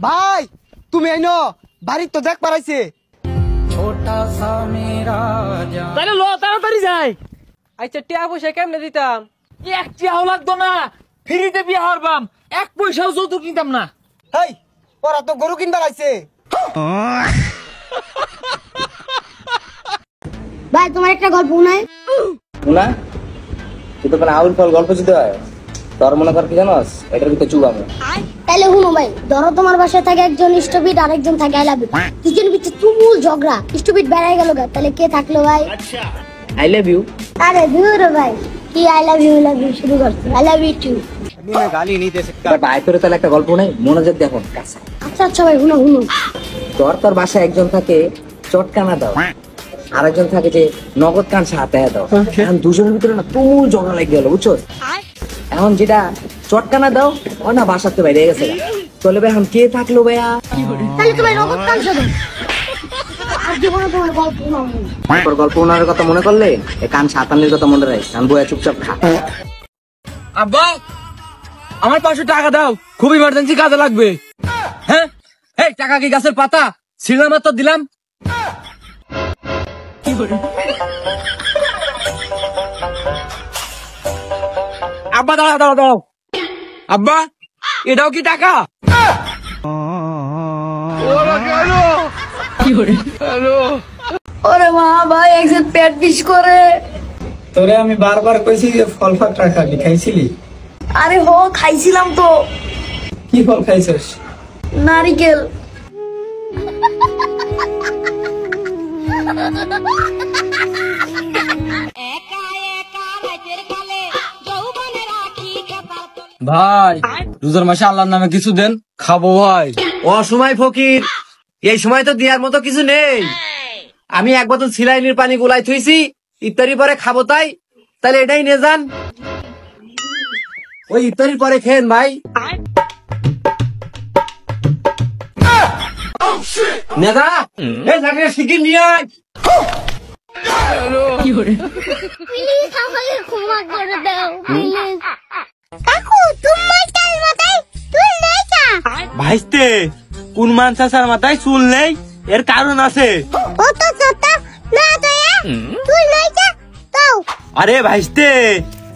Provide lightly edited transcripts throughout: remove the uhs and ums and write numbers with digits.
ভাই তুমি আইনো বাড়ি তো দেখ পারাইছে তাহলে লো তাড়াতাড়ি যাই। আচ্ছা টিয়া পয়সা কেমনে দিতাম? এক টিয়াও লাগতো না, ফ্রিতে বিয়ে হারবাম, এক পয়সাও যৌতুক নিতাম না। হেই ওরা তো গরু কিনবার আইছে। ভাই তোমার একটা গল্প শোনাই। শোনা তুই তো আউল ফল গল্প দিতে হয়, তোর মনে কর কি জানোস এটার ভিতরে চুবামো। তাহলে শুনো ভাই, ধরো তোমার বাসায় থাকে একজন স্টুপিড আর একজন থাকে আই লাভ ইউ, দুজনের ভিতরে তুমুল ঝগড়া, স্টুপিড বেড়াই গেল গা, তাহলে কে থাকলো ভাই? I love you. আরে দূর ভাই, কি আই লাভ ইউ শুরু করছে, আই লাভ ইউ টু। গালি নিতে ভাই তোর তাহলে একটা গল্প নাই, মনোযোগ দেখো কাছে। আচ্ছা ভাই শুনো। তোর বাসায় একজন থাকে চটকানা দাও, আর একজন থাকে যে নগদ কান সাথে দাও। এখন দুজনের ভিতরে না তুমুল ঝগড়া লেগে গেল, বুঝছো? এখন যেটা চটকানা দাও ও না বাসাতে বাইরে গেছে, চলে ভাই এখন কে থাকলো ভাইয়া? তাহলে তোমার নগদ কান শোনো আর জীবনে তোমার গল্প শোনাও। তোর গল্প ওনার কথা মনে করলে এই কান সাতানের কথা মনে রাখিস, আমি বইয়া চুপচাপ খা। আব্বা আমার 500 টাকা দাও, খুব ইমার্জেন্সি কাজে লাগবে। হ্যাঁ এই টাকা কি গাছের পাতা, ছিঁড়লাম আর তো দিলাম। আব্বা দাঁড়াও আব্বা, এটাও কি টাকা? ওরে মা ভাই একজন পেট পিস করে। তোরে আমি বারবার কইছি যে ফল ফাকড়া খাবি, খাইছিলি? আরে খাইছিলাম তো। কি ফল খাইছস? নারিকেল। ভাই রোজার মাসে আল্লাহর নামে কিছু দেন, খাবো ভাই। অসময় ফকির, এই সময় তো দেওয়ার মতো কিছু নেই। আমি এক বোতল সিলাইনির পানি গুলাই থুইছি, ইফতারির পরে খাবো তাই। তাহলে এটাই নিয়ে যান, ওই ইফতারির পরে খেন ভাই। নেতা এই জায়গায় শিগগির নিয়ে আয়। প্লিজ আমাকে ক্ষমা করে দাও প্লিজ। কাকু তোমার কাল মাথায় চুল নেই কা? ভাইস্তে কোন মানসার মাথায় চুল নেই, এর কারণ আছে। ও তো ছোট না তো চুল নেই কা তাও। আরে ভাইস্তে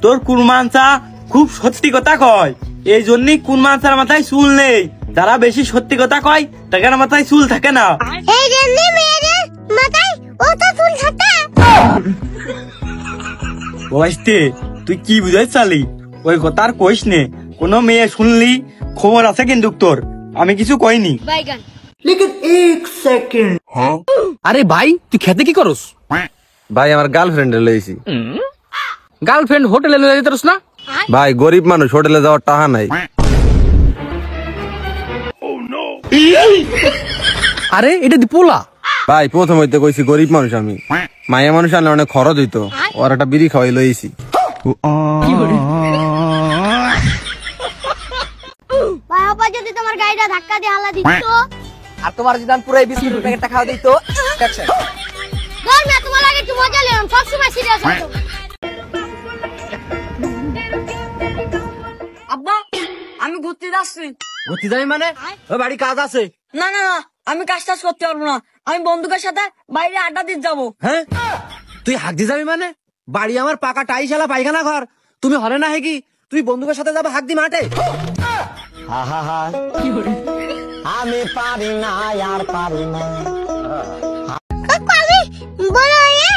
তোর কুরমানসা খুব সত্যি কথা কয়, এই জন্যই কুরমানসার মাথায় চুল নেই। যারা বেশি সত্যি কথা কয় তাদের মাথায় চুল থাকে না। এই জন্য মেয়েদের মাথায় ও তো চুল থাকে। ভাইস্তে তুই কি বুঝাই চালি, ওই কথা আর কইস নে। কোন মেয়ে শুনলি খবর আছে কিন্তু তোর, আমি কিছু কইনি। বাইগান। আরে ভাই তুই খেতে কি করস? ভাই আমার গার্লফ্রেন্ডে লইছি। গার্লফ্রেন্ড হোটেলে লয়ে যেতে পারস না? ভাই গরিব মানুষ, হোটেলে যাওয়ার টাকা নাই। আরে এটা দি পোলা। ভাই প্রথম হইতে কইছি গরিব মানুষ আমি, মায়া মানুষ আনলে অনেক খরচ হইতো, ওর একটা বিড়ি খাওয়াই লইছি। ভাই আপা যদি তোমার গাড়িটা ধাক্কা দিয়ে হালা দিত, আর তোমার যদি আমি পুরো বিস্কুটের প্যাকেটটা খাওয়া দিত। ধর না তোমার লাগে একটু মজা নিলাম, সবসময় সিরিয়াস হতো। আব্বা আমি ঘুরতে যাচ্ছি। ঘুরতে যাবি মানে? ওই বাড়ি কাজ আছে। না না না আমি কাজ টাজ করতে পারবো না, আমি বন্ধুদের সাথে বাইরে আড্ডা দিতে যাবো। হ্যাঁ তুই হাঁক দিয়ে যাবি মানে? বাড়ি আমার পাকা টাইশালা পায়খানা ঘর, তুমি হলে না হে কি তুই বন্ধুদের সাথে যাবো হাঁক দি মাঠে? আমি পারি না আর পারি না। আমি বড় হয়ে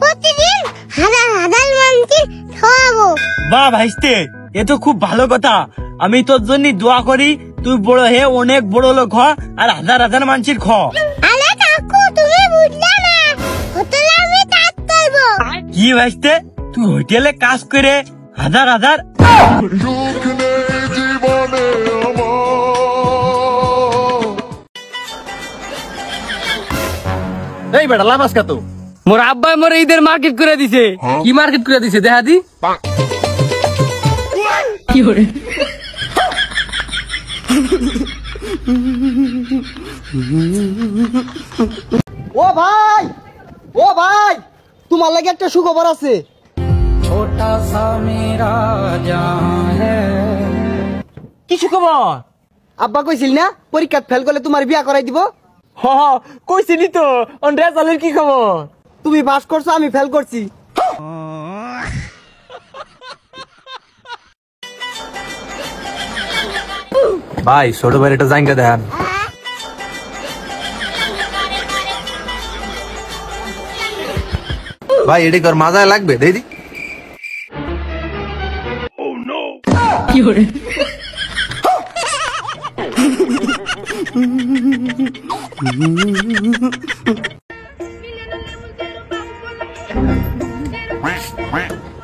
প্রতিদিন হাজার হাজার মানুষকে খাওয়াবো। বাহ ভাইস্তে এ তো খুব ভালো কথা, আমি তোর জন্য দোয়া করি তুই বড় হে অনেক বড় লোক হ আর হাজার হাজার মানুষের খ। আরে কাকু তুমি বুঝলে না, হোটেলে আমি কাজ করবো। কি ভাইস্তে তুই হোটেলে কাজ করে হাজার হাজার? এই বেটা লাফাস কত? মোর আব্বাই মোর ঈদের মার্কেট করে দিছে। কি মার্কেট করে দিছে দেখা দি? কি করে? ও ভাই, ও ভাই, তোমার লাগে একটা সুখবর আছে। কি সুখবর? আব্বা কইছিল না পরীক্ষা ফেল করলে তোমার বিয়া করাই দিব। হ কইছিলি তো অন রেজাল্টের কি খবর? তুমি পাস করছো, আমি ফেল করছি। ভাই ছোট ভাই এটা জাঙ্গা দেন। ভাই এটি কর মাজায় লাগবে দিদি।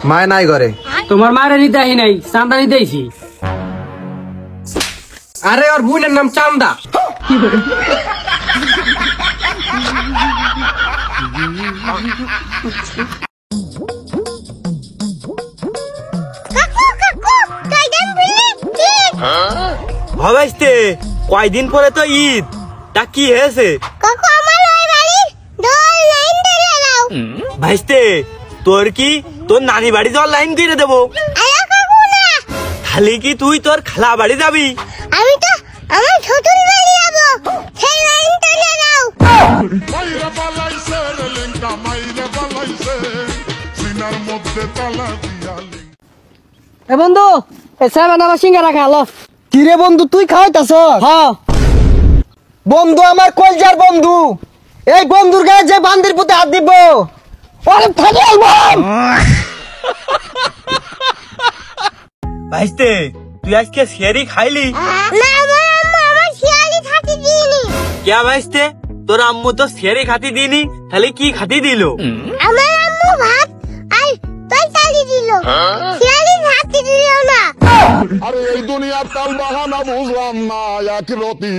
মায় নাই ঘরে। তোমার মায়ের নিতে আহি নাই, চান্দা নিতে আইছি। আরে ওর বোনের নাম চান্দা। ভাবাইতে কয়দিন পরে তো ঈদ, তা কি হয়েছে? ভাইস্তে তোর কি তোর নানি বাড়ি যাওয়ার লাইন দিয়ে দেবো? খালি কি তুই তোর খালা বাড়ি যাবি? আমি তো আমার ছোটর বাড়ি যাব, সেই লাইন তুলে দাও। এ বন্ধু, এ সাহেব আমার সিঙ্গারা খালো। কি রে বন্ধু, তুই খাওয়াইতাছ? হ্যাঁ বন্ধু, আমার কলজার বন্ধু। এই বন্ধুর গায়ে যে বান্দির পুতে হাত দিব, ওরে ফাটিয়ে আলবাম। ভাইস্তে তুই আজকে শেয়ারি খাইলি? না আমার আম্মা আমার শিয়ালি খাতি দিইনি। কে ভাইস্তে, তোর আম্মু তো শেয়ারি খাতি দিনি, তাহলে কি খাতি দিল? আমার আম্মু ভাত আর তরকারি দিল, শিয়ালি খাতি দিল না। আরে এই দুনিয়ার তাল বাহানা বুঝলাম না, এক রতি